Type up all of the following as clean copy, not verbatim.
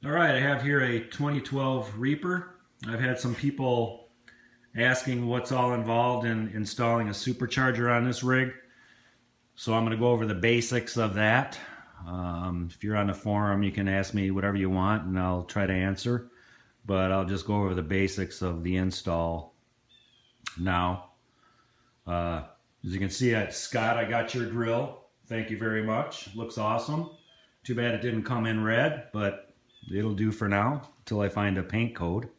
All right, I have here a 2012 Reaper. I've had some people asking what's all involved in installing a supercharger on this rig. So I'm going to go over the basics of that. If you're on the forum, you can ask me whatever you want and I'll try to answer. But I'll just go over the basics of the install now. As you can see, Scott, I got your grill. Thank you very much. Looks awesome. Too bad it didn't come in red, but it'll do for now until I find a paint code.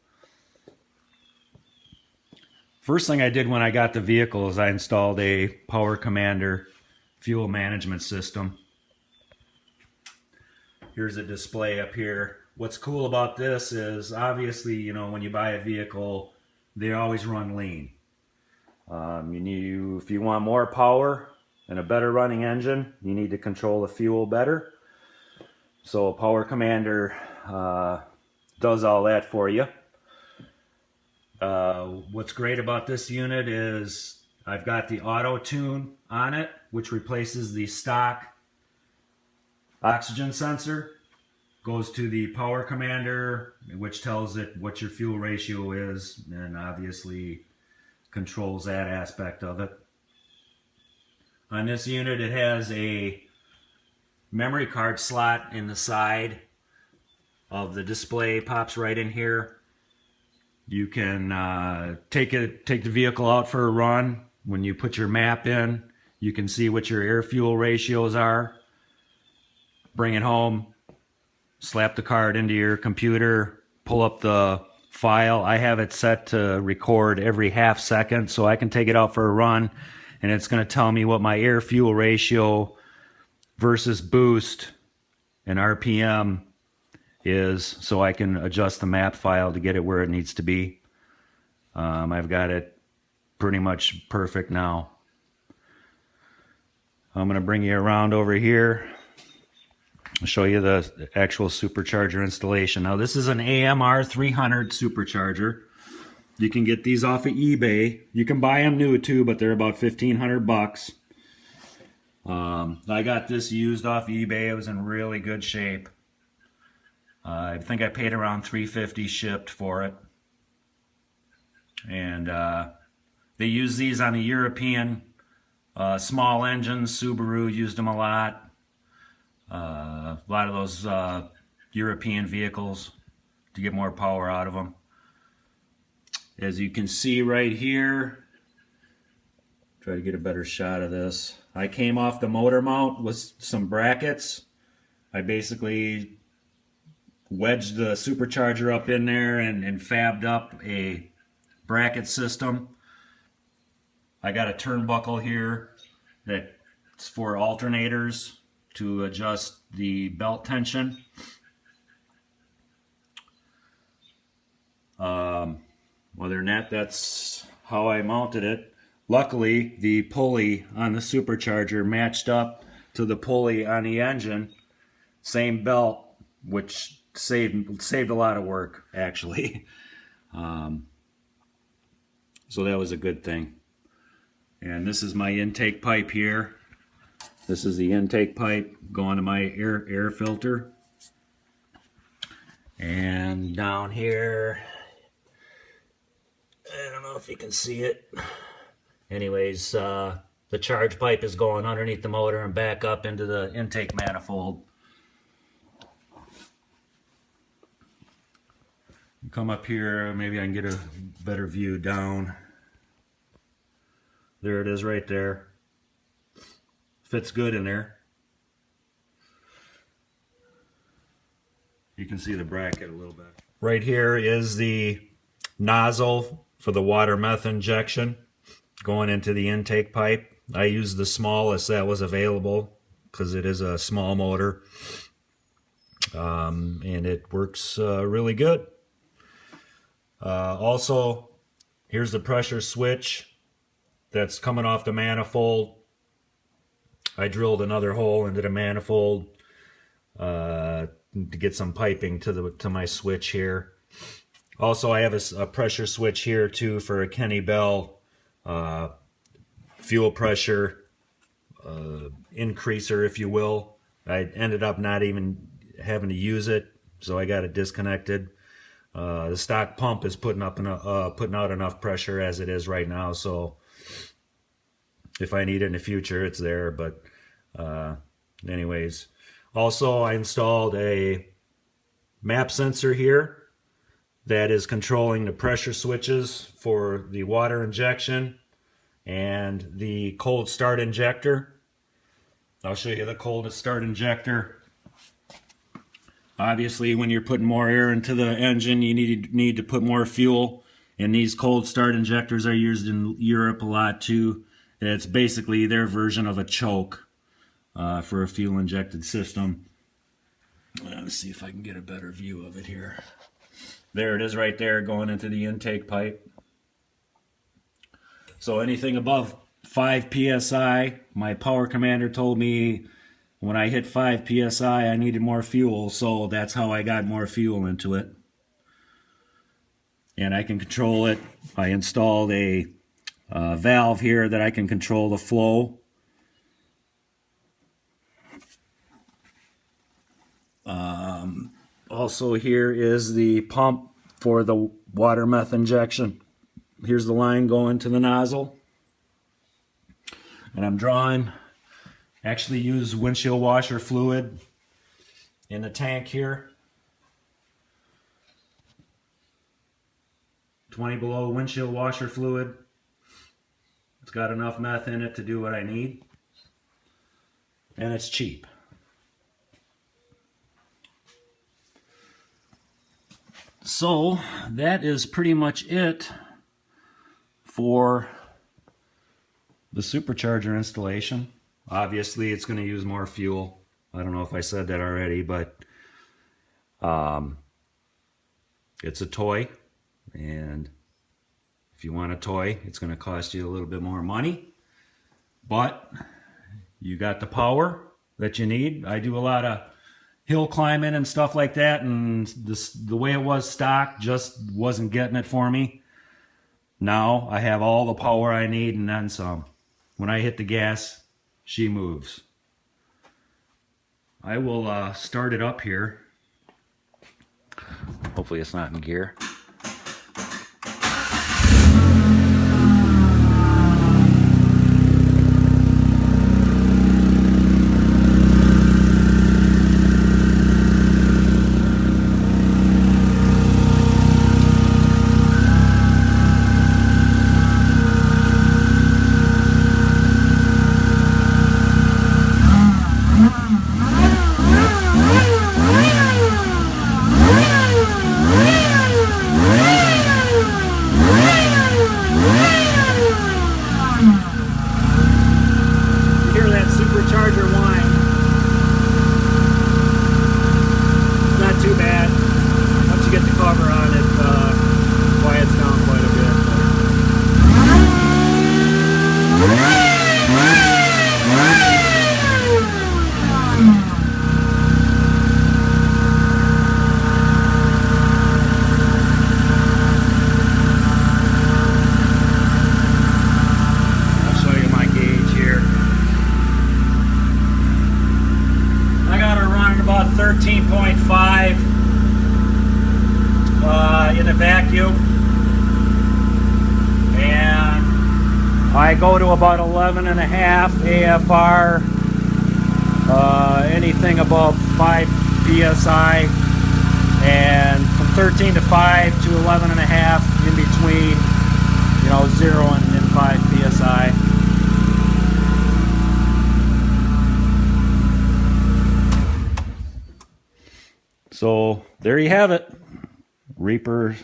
First thing I did when I got the vehicle is I installed a Power Commander fuel management system. Here's a display up here. What's cool about this is obviously, you know, when you buy a vehicle, they always run lean. If you want more power and a better running engine, you need to control the fuel better. So Power Commander does all that for you. What's great about this unit is I've got the auto tune on it, which replaces the stock oxygen sensor. Goes to the Power Commander, which tells it what your fuel ratio is, and obviously controls that aspect of it. On this unit, it has a memory card slot in the side of the display. Pops right in here. You can take the vehicle out for a run. When you put your map in, you can see what your air fuel ratios are. Bring it home, slap the card into your computer, pull up the file. I have it set to record every half second, so I can take it out for a run and it's going to tell me what my air fuel ratio versus boost and RPM is, so I can adjust the map file to get it where it needs to be. I've got it pretty much perfect now. I'm going to bring you around over here. I'll show you the actual supercharger installation. Now this is an AMR 300 supercharger. You can get these off of eBay. You can buy them new too, but they're about 1,500 bucks. I got this used off eBay. It was in really good shape. I think I paid around $350 shipped for it. And they use these on the European small engines. Subaru used them a lot. A lot of those European vehicles to get more power out of them. As you can see right here, try to get a better shot of this. I came off the motor mount with some brackets. I basically wedged the supercharger up in there and fabbed up a bracket system. I got a turnbuckle here that's for alternators to adjust the belt tension. Other than that, that's how I mounted it. Luckily, the pulley on the supercharger matched up to the pulley on the engine. Same belt, which saved a lot of work, actually. So that was a good thing. And this is my intake pipe here. This is the intake pipe going to my air filter. And down here, I don't know if you can see it. Anyways, the charge pipe is going underneath the motor and back up into the intake manifold. Come up here, maybe I can get a better view down. There it is right there. Fits good in there. You can see the bracket a little bit. Right here is the nozzle for the water meth injection going into the intake pipe. I used the smallest that was available because it is a small motor. And it works really good. Also, here's the pressure switch that's coming off the manifold. I drilled another hole into the manifold to get some piping to my switch here. Also, I have a pressure switch here too for a Kenny Bell fuel pressure increaser, if you will. I ended up not even having to use it so I got it disconnected. The stock pump is putting out enough pressure as it is right now, so if I need it in the future, it's there. But anyways, also I installed a map sensor here that is controlling the pressure switches for the water injection and the cold start injector. I'll show you the cold start injector. Obviously, when you're putting more air into the engine, you need to put more fuel. And these cold start injectors are used in Europe a lot too. It's basically their version of a choke for a fuel injected system. Let's see if I can get a better view of it here. There it is right there going into the intake pipe. So anything above 5 psi, my power commander told me when I hit 5 psi I needed more fuel, so that's how I got more fuel into it. And I can control it. I installed a valve here that I can control the flow. Also here is the pump for the water meth injection. Here's the line going to the nozzle. And I'm drawing, actually use windshield washer fluid in the tank here. 20 below windshield washer fluid. It's got enough meth in it to do what I need. And it's cheap. So that is pretty much it for the supercharger installation. Obviously it's going to use more fuel. I don't know if I said that already, but it's a toy, and if you want a toy, it's going to cost you a little bit more money, but you got the power that you need. I do a lot of hill climbing and stuff like that, and the way it was stock just wasn't getting it for me. Now I have all the power I need and then some. When I hit the gas, she moves. I will start it up here. Hopefully it's not in gear. I'll show you my gauge here. I got her running about 13.5 in a vacuum, and I go to about 11.5 AFR, anything above 5 psi, and from 13 to 5 to 11.5 in between, 0 and 5 psi. So there you have it. Reaper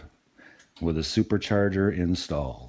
with a supercharger installed.